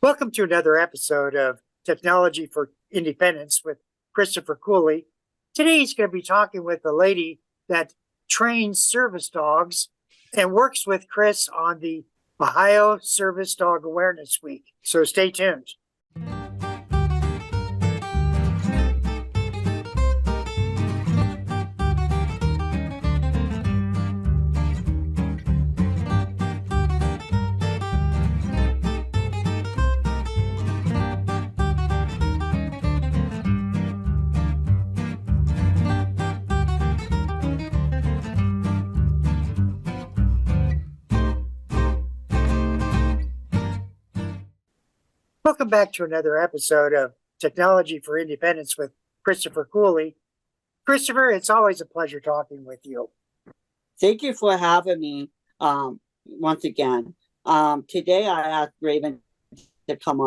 Welcome to another episode of Technology for Independence with Christopher Cooley. Today he's going to be talking with a lady that trains service dogs and works with Chris on the Ohio Service Dog Awareness Week. So stay tuned. Welcome back to another episode of Technology for Independence with Christopher Cooley. Christopher, it's always a pleasure talking with you. Thank you for having me once again. Today I asked Raven to come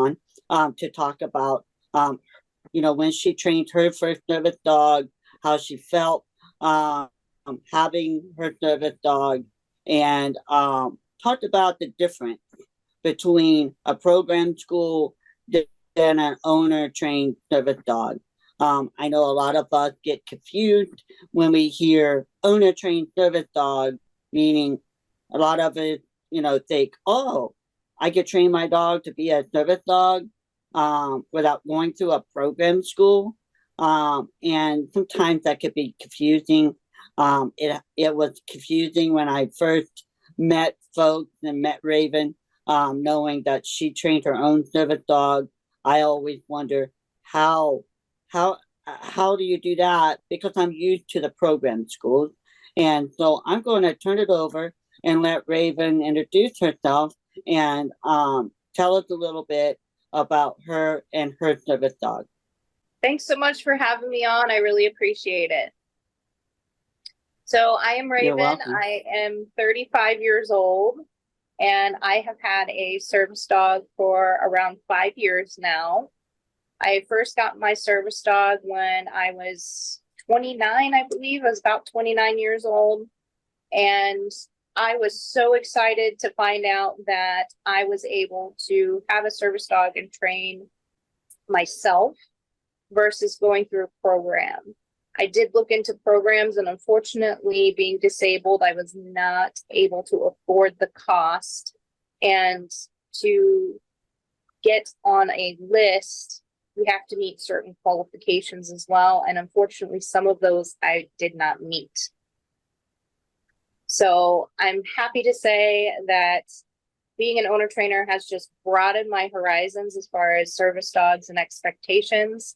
on to talk about, when she trained her first service dog, how she felt having her service dog, and talked about the difference between a program school and an owner-trained service dog. I know a lot of us get confused when we hear owner-trained service dog, meaning a lot of it, think, oh, I could train my dog to be a service dog without going through a program school. And sometimes that could be confusing. It was confusing when I first met folks and met Raven, knowing that she trained her own service dog. I always wonder how do you do that? Because I'm used to the program schools. And so I'm going to turn it over and let Raven introduce herself and tell us a little bit about her and her service dog. Thanks so much for having me on. I really appreciate it. So I am Raven. I am 35 years old, and I have had a service dog for around 5 years now. I first got my service dog when I was 29, I believe. I was about 29 years old. And I was so excited to find out that I was able to have a service dog and train myself versus going through a program. I did look into programs, and unfortunately, being disabled, I was not able to afford the cost. And to get on a list, you have to meet certain qualifications as well. And unfortunately, some of those I did not meet. So I'm happy to say that being an owner trainer has just broadened my horizons as far as service dogs and expectations.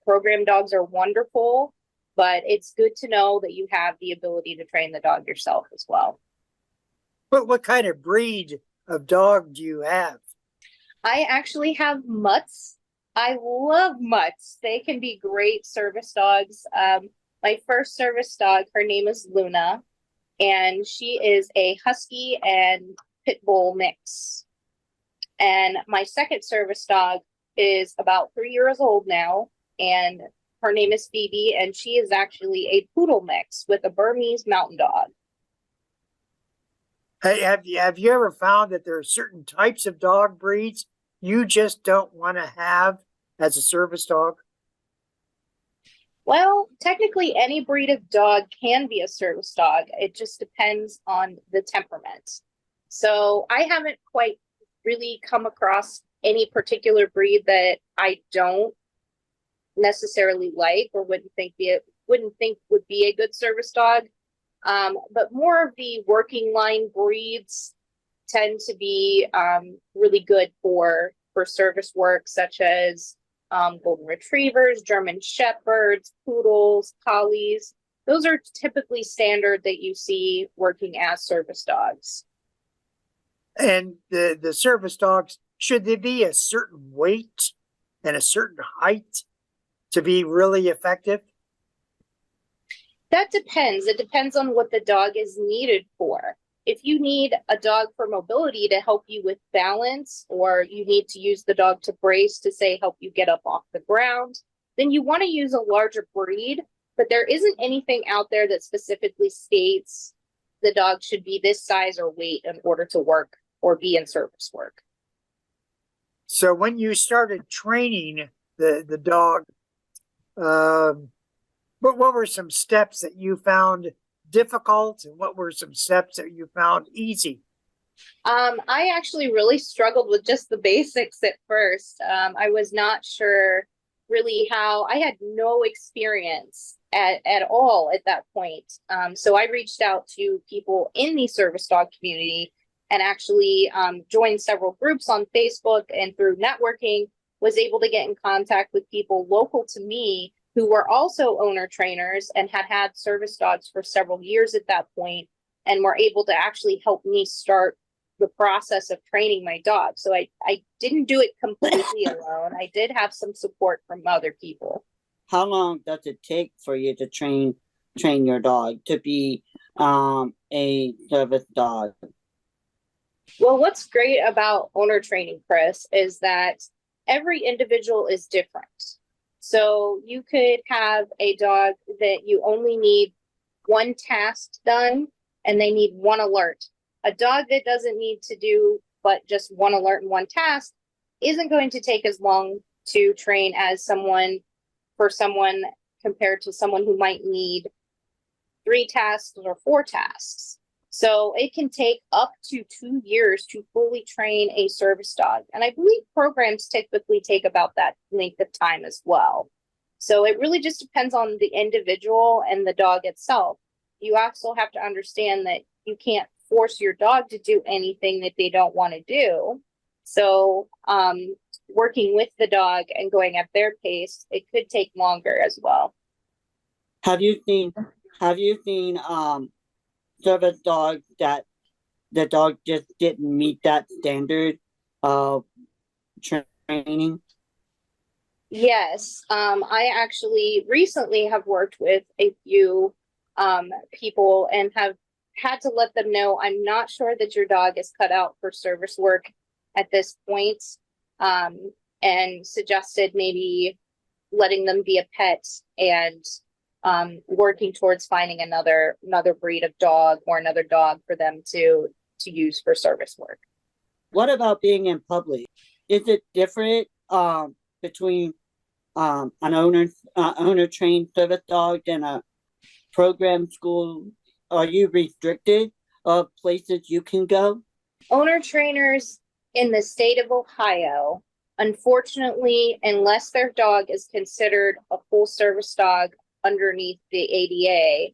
Program dogs are wonderful, but it's good to know that you have the ability to train the dog yourself as well. But what kind of breed of dog do you have? I actually have mutts. I love mutts. They can be great service dogs. My first service dog, her name is Luna, and she is a husky and pit bull mix. And my second service dog is about 3 years old now, and her name is Phoebe, and she is actually a poodle mix with a Burmese mountain dog. Hey, have you ever found that there are certain types of dog breeds you just don't want to have as a service dog? Well, technically any breed of dog can be a service dog. It just depends on the temperament. So I haven't quite really come across any particular breed that I don't necessarily like or wouldn't think would be a good service dog. But more of the working line breeds tend to be really good for service work, such as golden retrievers, German shepherds, poodles, collies. Those are typically standard that you see working as service dogs. And the service dogs, should they be a certain weight and a certain height to be really effective? That depends. It depends on what the dog is needed for. If you need a dog for mobility to help you with balance, or you need to use the dog to brace to, say, help you get up off the ground, then you want to use a larger breed. But there isn't anything out there that specifically states the dog should be this size or weight in order to work or be in service work. So when you started training the dog, what were some steps that you found difficult, and what were some steps that you found easy? I actually really struggled with just the basics at first. I was not sure really how, I had no experience at all at that point. So I reached out to people in the service dog community and actually joined several groups on Facebook, and through networking was able to get in contact with people local to me who were also owner trainers and had service dogs for several years at that point, and were able to actually help me start the process of training my dog. So I didn't do it completely alone. I did have some support from other people. How long does it take for you to train your dog to be a service dog? Well, what's great about owner training, Chris, is that every individual is different. So you could have a dog that you only need one task done and they need one alert. A dog that doesn't need to do but just one alert and one task isn't going to take as long to train as someone compared to someone who might need 3 tasks or 4 tasks. So it can take up to 2 years to fully train a service dog. And I believe programs typically take about that length of time as well. So it really just depends on the individual and the dog itself. You also have to understand that you can't force your dog to do anything that they don't want to do. So working with the dog and going at their pace, it could take longer as well. Have you seen service dogs that the dog just didn't meet that standard of training? Yes, I actually recently have worked with a few people and have had to let them know, I'm not sure that your dog is cut out for service work at this point, and suggested maybe letting them be a pet and working towards finding another breed of dog or another dog for them to use for service work. What about being in public? Is it different between an owner trained service dog and a program school? Are you restricted of places you can go? Owner trainers in the state of Ohio, unfortunately, unless their dog is considered a full service dog underneath the ADA,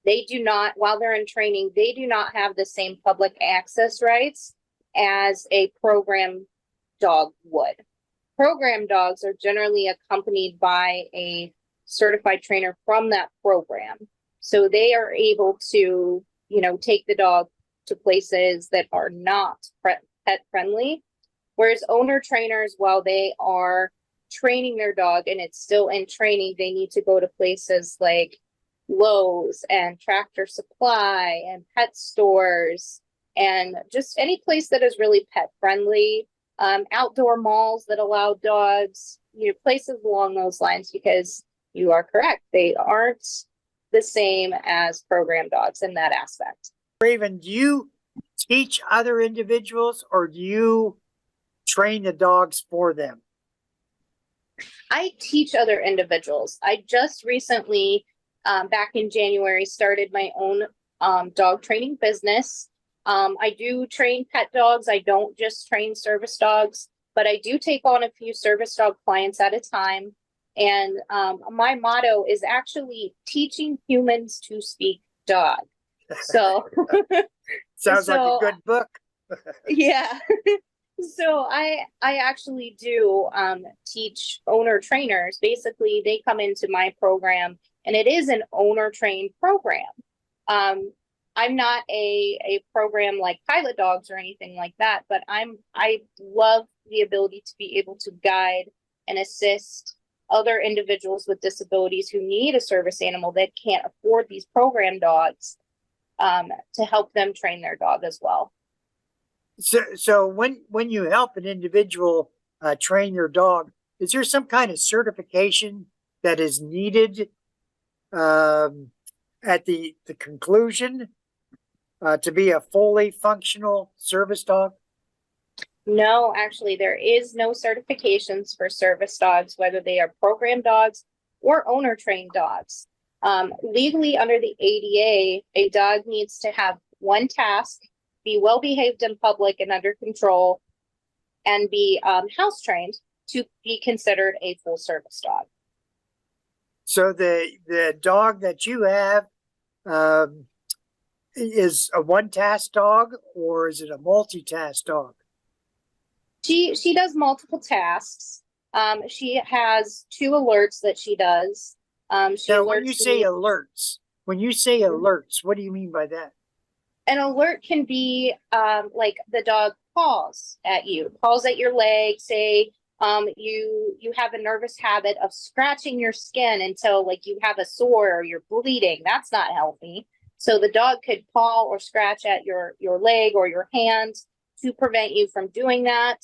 they do not, while they're in training, they do not have the same public access rights as a program dog would. Program dogs are generally accompanied by a certified trainer from that program. So they are able to, take the dog to places that are not pet friendly. Whereas owner trainers, while they are training their dog and it's still in training, they need to go to places like Lowe's and Tractor Supply and pet stores and just any place that is really pet friendly, outdoor malls that allow dogs, places along those lines, because you are correct. They aren't the same as program dogs in that aspect. Raven, do you teach other individuals or do you train the dogs for them? I teach other individuals. I just recently, back in January, started my own dog training business. I do train pet dogs. I don't just train service dogs, but I do take on a few service dog clients at a time. And my motto is actually teaching humans to speak dog. So sounds like a good book. Yeah. So I actually do teach owner trainers. Basically, they come into my program, and it is an owner trained program. I'm not a program like Pilot Dogs or anything like that, but I love the ability to be able to guide and assist other individuals with disabilities who need a service animal that can't afford these program dogs, to help them train their dog as well. So when you help an individual train your dog, is there some kind of certification that is needed at the conclusion to be a fully functional service dog? No, actually, there is no certifications for service dogs, whether they are program dogs or owner trained dogs. Legally, under the ADA, a dog needs to have one task, be well behaved in public and under control, and be house trained to be considered a full service dog. So the dog that you have is a one-task dog, or is it a multitask dog? She does multiple tasks. She has 2 alerts that she does. She Now, alerts when you say me. alerts, what do you mean by that? An alert can be like the dog paws at you, paws at your leg, say you have a nervous habit of scratching your skin until like you have a sore or you're bleeding. That's not healthy. So the dog could paw or scratch at your leg or your hand to prevent you from doing that.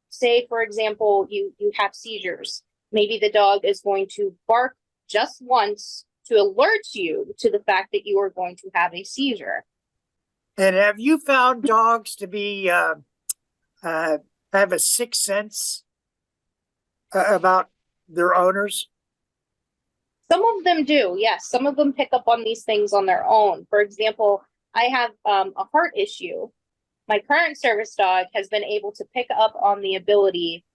Say, for example, you have seizures. Maybe the dog is going to bark just once to alert you to the fact that you are going to have a seizure. And have you found dogs to be have a sixth sense about their owners? Some of them do, yes. Some of them pick up on these things on their own. For example, I have a heart issue. My current service dog has been able to pick up on the ability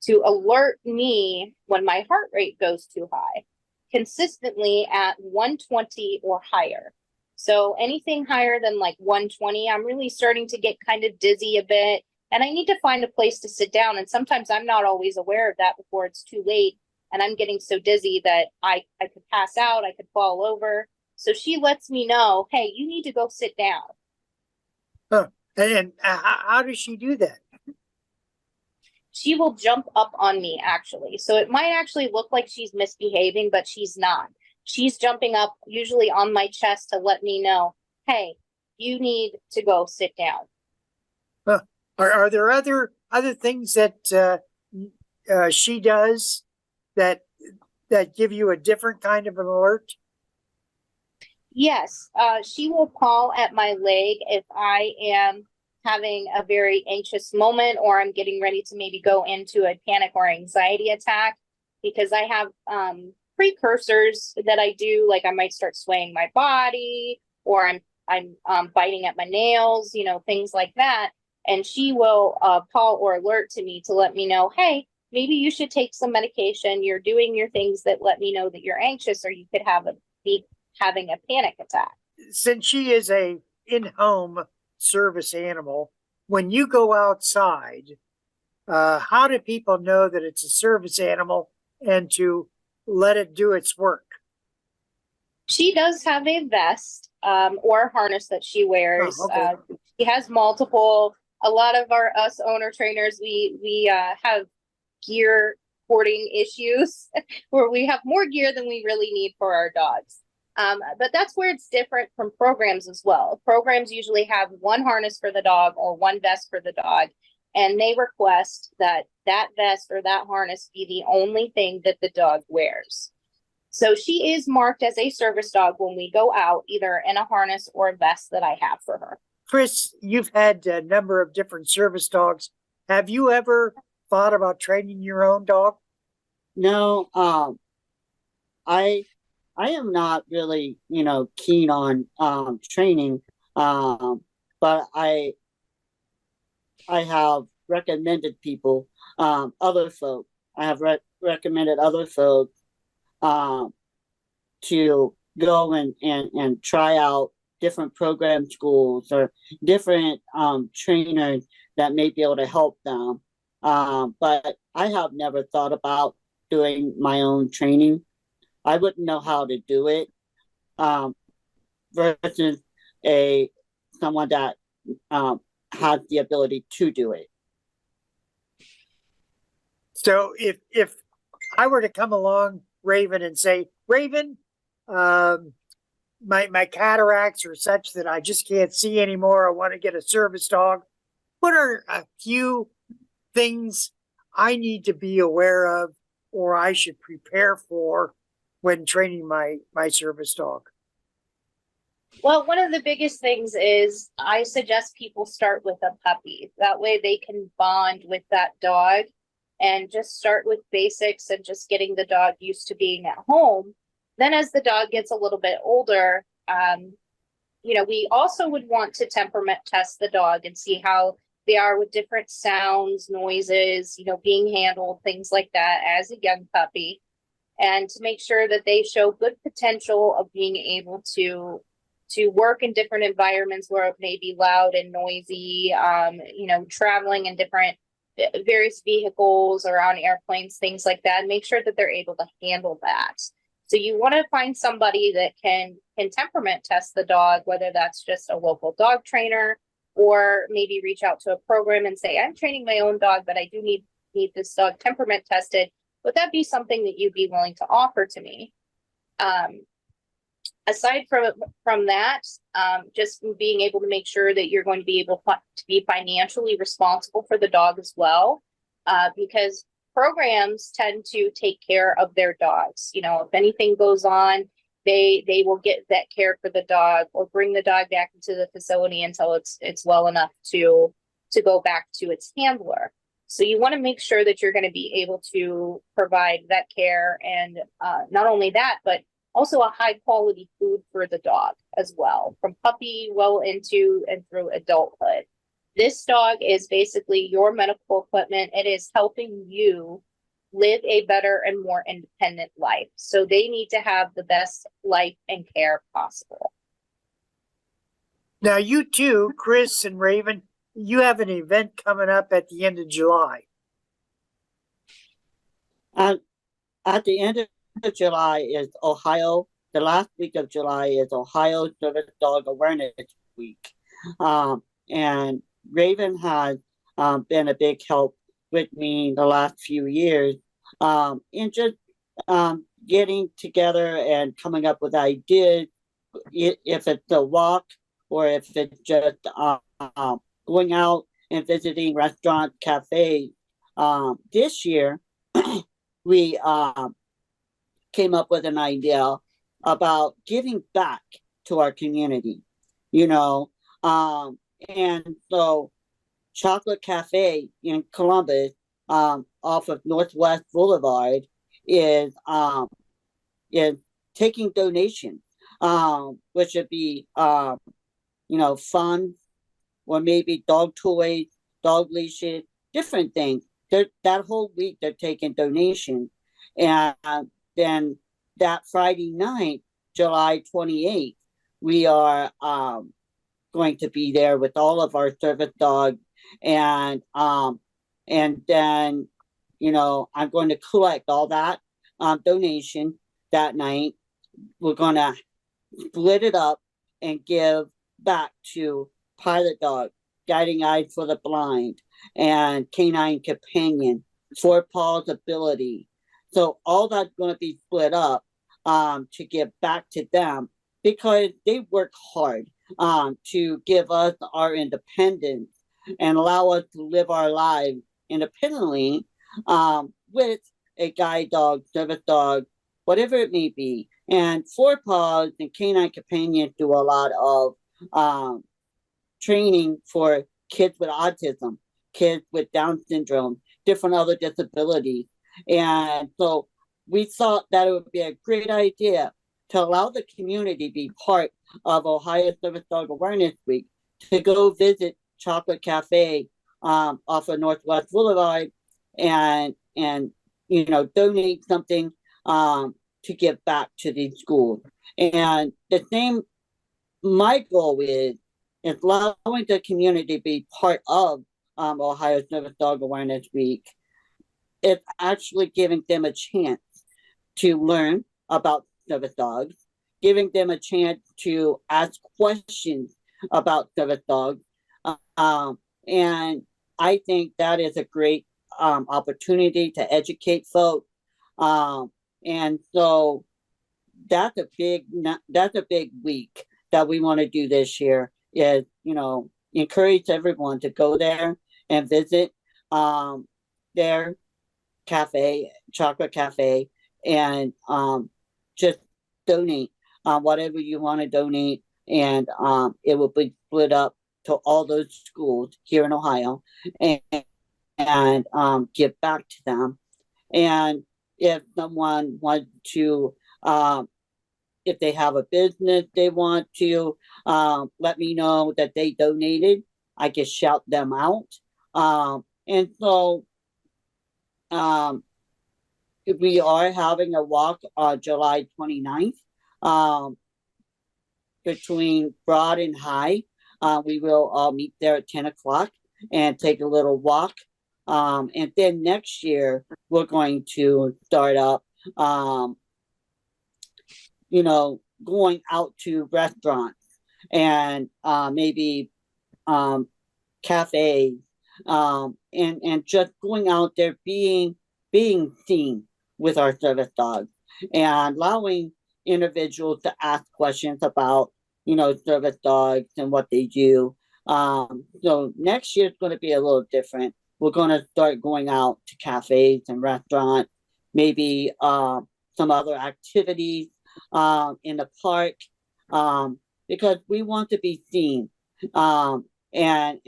to alert me when my heart rate goes too high, consistently at 120 or higher. So anything higher than like 120, I'm really starting to get kind of dizzy a bit, and I need to find a place to sit down. And sometimes I'm not always aware of that before it's too late, and I'm getting so dizzy that I could pass out, I could fall over. So she lets me know, hey, you need to go sit down. Huh. And how does she do that? She will jump up on me, actually. So it might actually look like she's misbehaving, but she's not. She's jumping up, usually on my chest, to let me know, hey, you need to go sit down. Huh. Are there other things that she does that give you a different kind of an alert? Yes, she will paw at my leg if I am having a very anxious moment or I'm getting ready to maybe go into a panic or anxiety attack, because I have precursors that I do, like I might start swaying my body, or I'm biting at my nails, you know, things like that. And she will paw or alert to me to let me know, hey, maybe you should take some medication. You're doing your things that let me know that you're anxious, or you could be having a panic attack. Since she is a in-home service animal, when you go outside, how do people know that it's a service animal and to let it do its work? She does have a vest or harness that she wears. Oh, okay. She has multiple. A lot of us owner trainers, we have gear hoarding issues where we have more gear than we really need for our dogs. But that's where it's different from programs as well. Programs usually have one harness for the dog or one vest for the dog, and they request that that vest or that harness be the only thing that the dog wears. So she is marked as a service dog when we go out, either in a harness or a vest that I have for her. Chris, you've had a number of different service dogs. Have you ever thought about training your own dog? No, I am not really, keen on training, but I have recommended people, other folk. I have recommended other folk to go and try out different program schools or different trainers that may be able to help them. But I have never thought about doing my own training. I wouldn't know how to do it versus someone that has the ability to do it. So if I were to come along, Raven, and say, Raven, my cataracts are such that I just can't see anymore. I want to get a service dog. What are a few things I need to be aware of or I should prepare for when training my service dog? Well, one of the biggest things is I suggest people start with a puppy. That way they can bond with that dog and just start with basics and just getting the dog used to being at home. Then as the dog gets a little bit older, we also would want to temperament test the dog and see how they are with different sounds, noises, being handled, things like that as a young puppy, and to make sure that they show good potential of being able to work in different environments where it may be loud and noisy, traveling in different various vehicles or on airplanes, things like that, and make sure that they're able to handle that. So you want to find somebody that can temperament test the dog, whether that's just a local dog trainer, or maybe reach out to a program and say, I'm training my own dog, but I do need this dog temperament tested. Would that be something that you'd be willing to offer to me? Aside from that, just being able to make sure that you're going to be able to be financially responsible for the dog as well, because programs tend to take care of their dogs. If anything goes on, they will get that care for the dog or bring the dog back into the facility until it's well enough to go back to its handler. So you want to make sure that you're going to be able to provide that care, and not only that, but also a high quality food for the dog as well, from puppy well into and through adulthood. This dog is basically your medical equipment. It is helping you live a better and more independent life. So they need to have the best life and care possible. Now, you two, Chris and Raven, you have an event coming up at the end of July. At the end of July is Ohio. The last week of July is Ohio Service Dog Awareness Week. And Raven has been a big help with me the last few years in just getting together and coming up with ideas, if it's a walk or if it's just going out and visiting restaurants, cafes. This year, we came up with an idea about giving back to our community, and so Chocolate Cafe in Columbus, off of Northwest Boulevard, is taking donations, which would be fun, or maybe dog toys, dog leashes, different things. That whole week they're taking donations, and then that Friday night, July 28th, we are going to be there with all of our service dogs, and then I'm going to collect all that donation that night. We're going to split it up and give back to Pilot Dog, Guiding Eyes for the Blind, and Canine Companion, Four Paws Ability. So all that's going to be split up to give back to them, because they work hard to give us our independence and allow us to live our lives independently with a guide dog, service dog, whatever it may be. And Four Paws and Canine Companion do a lot of training for kids with autism, kids with Down syndrome, different other disabilities. And so we thought that it would be a great idea to allow the community to be part of Ohio Service Dog Awareness Week, to go visit Chocolate Cafe off of Northwest Boulevard and donate something to give back to these schools. And my goal is allowing the community to be part of Ohio Service Dog Awareness Week. It's actually giving them a chance to learn about service dogs, giving them a chance to ask questions about service dogs. And I think that is a great opportunity to educate folks. And so that's a big week that we want to do this year, is, encourage everyone to go there and visit their cafe, Chocolate Cafe, and just donate whatever you want to donate. and it will be split up to all those schools here in Ohio, and give back to them. And if someone wants to, if they have a business they want to let me know that they donated, I can shout them out. And so we are having a walk on July 29th between Broad and High. We will all meet there at 10 o'clock and take a little walk. And then next year, we're going to start up, going out to restaurants and maybe cafes, and just going out there being seen with our service dogs and allowing individuals to ask questions about service dogs and what they do. So next year is going to be a little different. We're going to start going out to cafes and restaurants, maybe some other activities in the park, because we want to be seen, and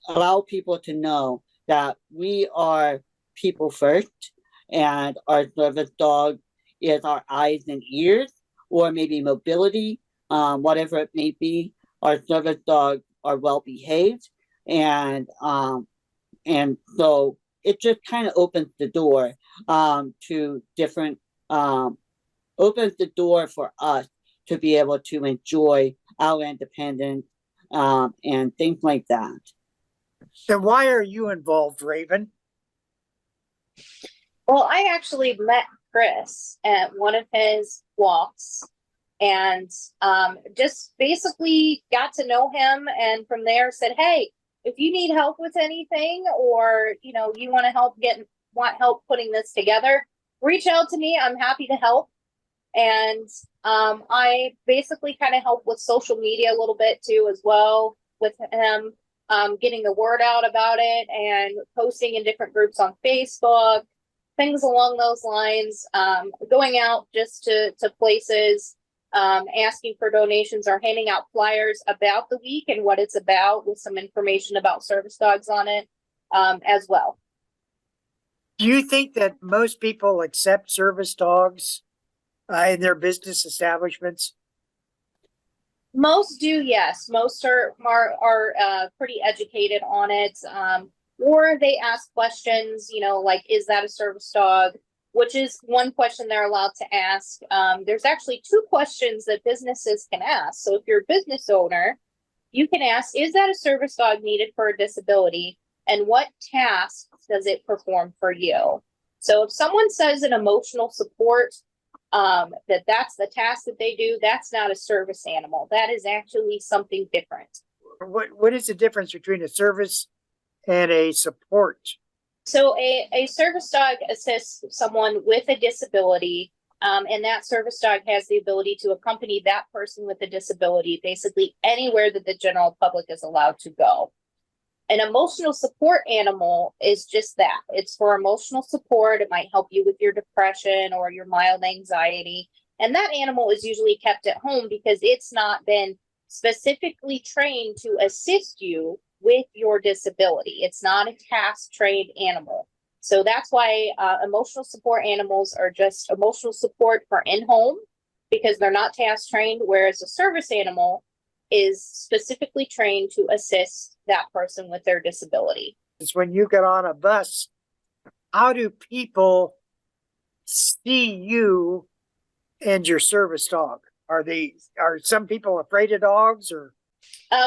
allow people to know that we are people first, and our service dog is our eyes and ears, or maybe mobility, whatever it may be. Our service dogs are well behaved, and so it just kind of opens the door to different, opens the door for us to be able to enjoy our independence and things like that. Then why are you involved, Raven? Well, I actually met Chris at one of his walks and just basically got to know him, and from there said, hey, if you need help with anything, or you want help putting this together, reach out to me. I'm happy to help. And I basically kind of help with social media a little bit too as well with him, getting the word out about it and posting in different groups on Facebook, things along those lines, going out just to places, asking for donations or handing out flyers about the week and what it's about with some information about service dogs on it as well. Do you think that most people accept service dogs in their business establishments? Most do, yes. Most are pretty educated on it, or they ask questions, like, is that a service dog? Which is one question they're allowed to ask. There's actually two questions that businesses can ask. So if you're a business owner, you can ask, is that a service dog needed for a disability? And what tasks does it perform for you? So if someone says an emotional support, that's the task that they do, that's not a service animal. That is actually something different. What is the difference between a service and a support? So a service dog assists someone with a disability, and that service dog has the ability to accompany that person with a disability basically anywhere that the general public is allowed to go. An emotional support animal is just that. It's for emotional support. It might help you with your depression or your mild anxiety. And that animal is usually kept at home because it's not been specifically trained to assist you with your disability. It's not a task trained animal. So that's why emotional support animals are just emotional support for in-home, because they're not task trained, whereas a service animal is specifically trained to assist that person with their disability. It's when you get on a bus, how do people see you and your service dog? Are some people afraid of dogs, or?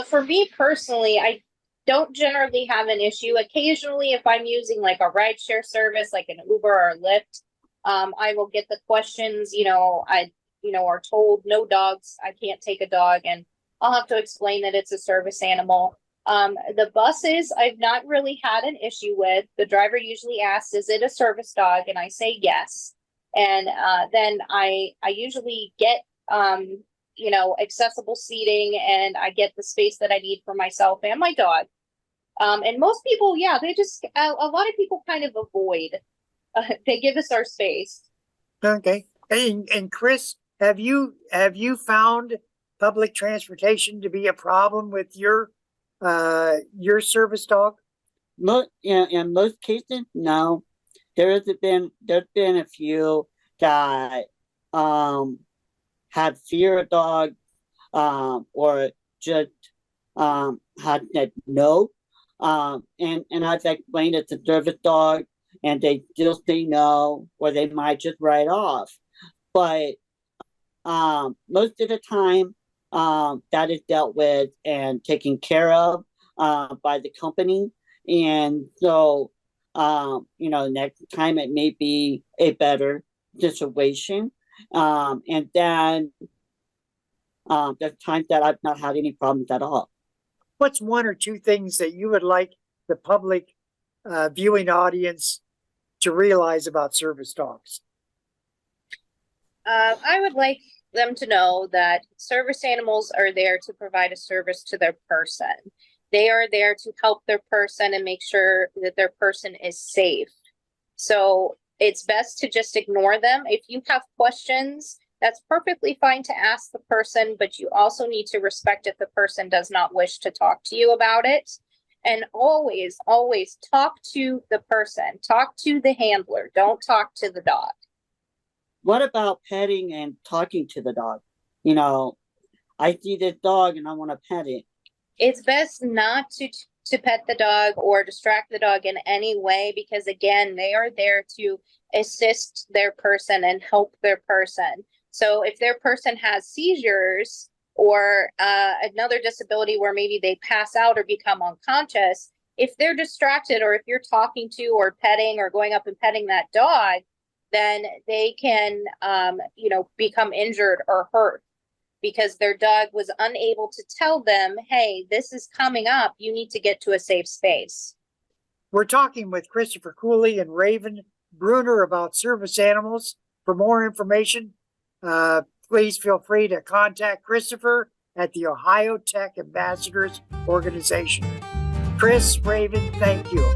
For me personally, I don't generally have an issue. Occasionally, if I'm using like a rideshare service, like an Uber or a Lyft, I will get the questions, are told no dogs, I can't take a dog, and I'll have to explain that it's a service animal. The buses, I've not really had an issue with. The driver usually asks, is it a service dog? And I say yes. And then I usually get, accessible seating, and I get the space that I need for myself and my dog. And most people, they just, a lot of people kind of avoid, they give us our space. Okay. And Chris, have you found public transportation to be a problem with your service dog? In most cases, no. There's been a few that had fear of dogs, or just had said no. And I've explained it's a service dog, and they still say no, or they might just write off. But most of the time, that is dealt with and taken care of by the company. And so, next time it may be a better situation. And then there's times that I've not had any problems at all. What's one or two things that you would like the public viewing audience to realize about service dogs? I would like them to know that service animals are there to provide a service to their person. They are there to help their person and make sure that their person is safe. So it's best to just ignore them. If you have questions, that's perfectly fine to ask the person, but you also need to respect if the person does not wish to talk to you about it. And always, always talk to the person. Talk to the handler. Don't talk to the dog. What about petting and talking to the dog? I see this dog and I want to pet it. It's best not to pet the dog or distract the dog in any way, because again, they are there to assist their person and help their person. So if their person has seizures or another disability where maybe they pass out or become unconscious, if they're distracted, or if you're talking to or petting or going up and petting that dog, then they can, become injured or hurt because their dog was unable to tell them, hey, this is coming up. You need to get to a safe space. We're talking with Christopher Cooley and Raven Bruner about service animals. For more information, please feel free to contact Christopher at the Ohio Tech Ambassadors Organization. Chris, Raven, thank you.